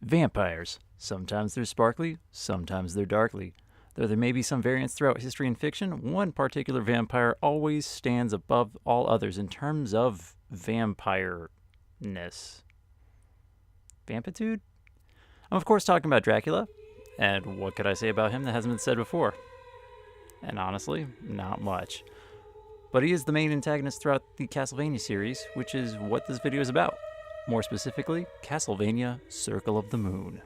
Vampires. Sometimes they're sparkly, sometimes they're darkly. Though there may be some variance throughout history and fiction, one particular vampire always stands above all others in terms of vampire-ness. Vampitude? I'm of course talking about Dracula, and what could I say about him that hasn't been said before? And honestly, not much. But he is the main antagonist throughout the Castlevania series, which is what this video is about. More specifically, Castlevania Circle of the Moon.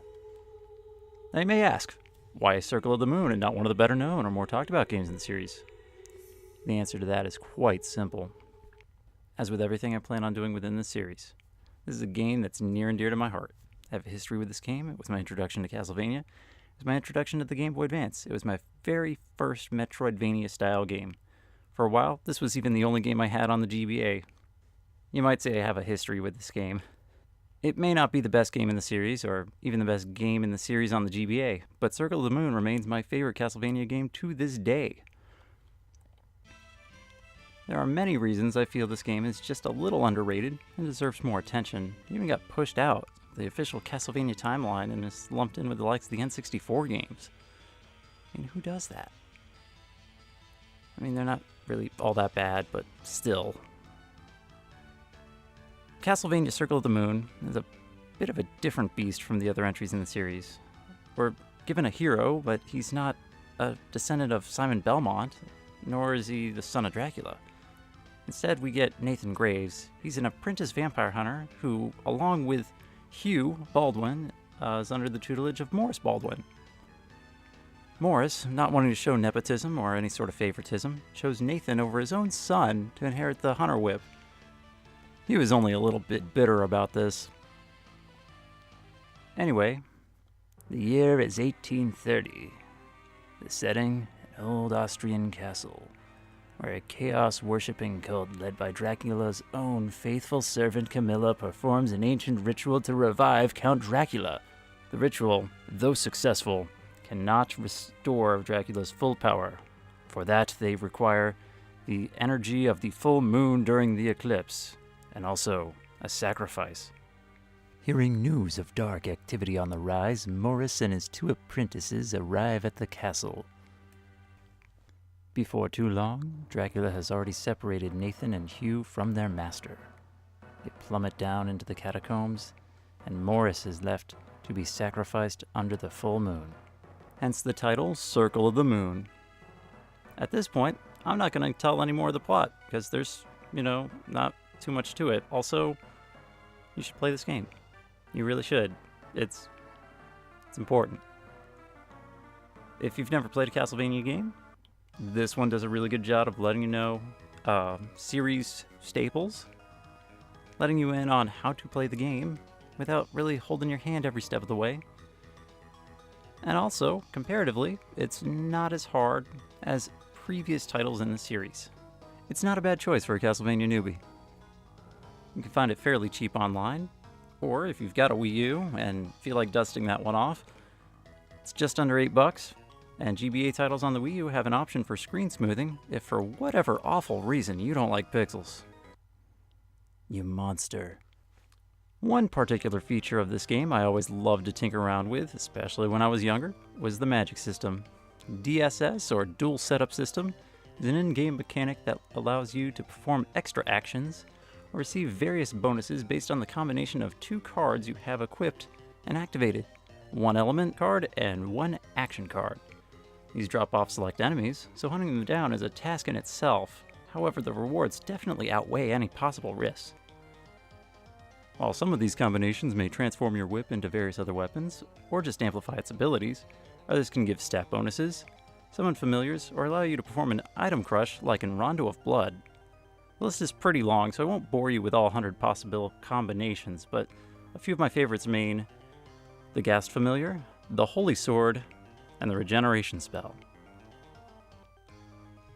Now you may ask, why Circle of the Moon and not one of the better known or more talked about games in the series? The answer to that is quite simple. As with everything I plan on doing within this series, this is a game that's near and dear to my heart. I have a history with this game. It was my introduction to Castlevania. It was my introduction to the Game Boy Advance. It was my very first Metroid-Vania style game. For a while, this was even the only game I had on the GBA. You might say I have a history with this game. It may not be the best game in the series, or even the best game in the series on the GBA, but Circle of the Moon remains my favorite Castlevania game to this day. There are many reasons I feel this game is just a little underrated and deserves more attention. It even got pushed out the official Castlevania timeline and is lumped in with the likes of the N64 games. I mean, who does that? I mean, they're not really all that bad, but still. Castlevania Circle of the Moon is a bit of a different beast from the other entries in the series. We're given a hero, but he's not a descendant of Simon Belmont, nor is he the son of Dracula. Instead, we get Nathan Graves. He's an apprentice vampire hunter who, along with Hugh Baldwin, is under the tutelage of Morris Baldwin. Morris, not wanting to show nepotism or any sort of favoritism, chose Nathan over his own son to inherit the hunter whip. He was only a little bit bitter about this. Anyway, the year is 1830. The setting, an old Austrian castle, where a chaos-worshipping cult led by Dracula's own faithful servant Camilla performs an ancient ritual to revive Count Dracula. The ritual, though successful, cannot restore Dracula's full power. For that, they require the energy of the full moon during the eclipse, and also a sacrifice. Hearing news of dark activity on the rise, Morris and his two apprentices arrive at the castle. Before too long, Dracula has already separated Nathan and Hugh from their master. They plummet down into the catacombs, and Morris is left to be sacrificed under the full moon. Hence the title, Circle of the Moon. At this point, I'm not going to tell any more of the plot, because there's, not too much to it. Also, you should play this game. You really should. It's important. If you've never played a Castlevania game, this one does a really good job of letting you know series staples, letting you in on how to play the game without really holding your hand every step of the way. And also, comparatively, it's not as hard as previous titles in the series. It's not a bad choice for a Castlevania newbie. You can find it fairly cheap online, or if you've got a Wii U and feel like dusting that one off, it's just under $8, and GBA titles on the Wii U have an option for screen smoothing if for whatever awful reason you don't like pixels. You monster. One particular feature of this game I always loved to tinker around with, especially when I was younger, was the magic system. DSS, or Dual Setup System, is an in-game mechanic that allows you to perform extra actions or receive various bonuses based on the combination of two cards you have equipped and activated. One element card and one action card. These drop off select enemies, so hunting them down is a task in itself. However, the rewards definitely outweigh any possible risks. While some of these combinations may transform your whip into various other weapons, or just amplify its abilities, others can give stat bonuses, summon familiars, or allow you to perform an item crush like in Rondo of Blood. The list is pretty long, so I won't bore you with all 100 possible combinations, but a few of my favorites remain the Ghast Familiar, the Holy Sword, and the Regeneration Spell.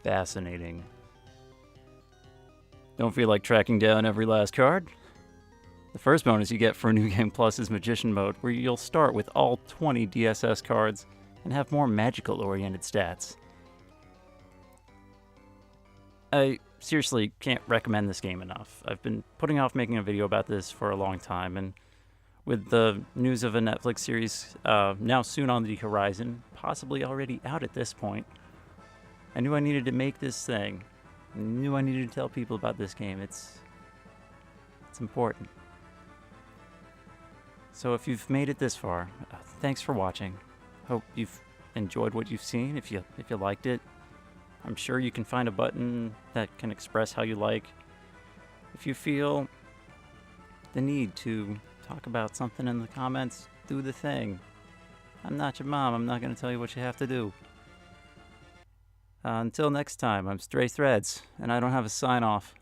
Fascinating. Don't feel like tracking down every last card? The first bonus you get for New Game Plus is Magician Mode, where you'll start with all 20 DSS cards and have more magical-oriented stats. I seriously can't recommend this game enough. I've been putting off making a video about this for a long time, and with the news of a Netflix series now soon on the horizon, possibly already out at this point, I knew I needed to make this thing. I knew I needed to tell people about this game. It's important. So if you've made it this far, thanks for watching. Hope you've enjoyed what you've seen. If you liked it, I'm sure you can find a button that can express how you like. If you feel the need to talk about something in the comments, do the thing. I'm not your mom. I'm not going to tell you what you have to do. Until next time, I'm StrayThreads, and I don't have a sign-off.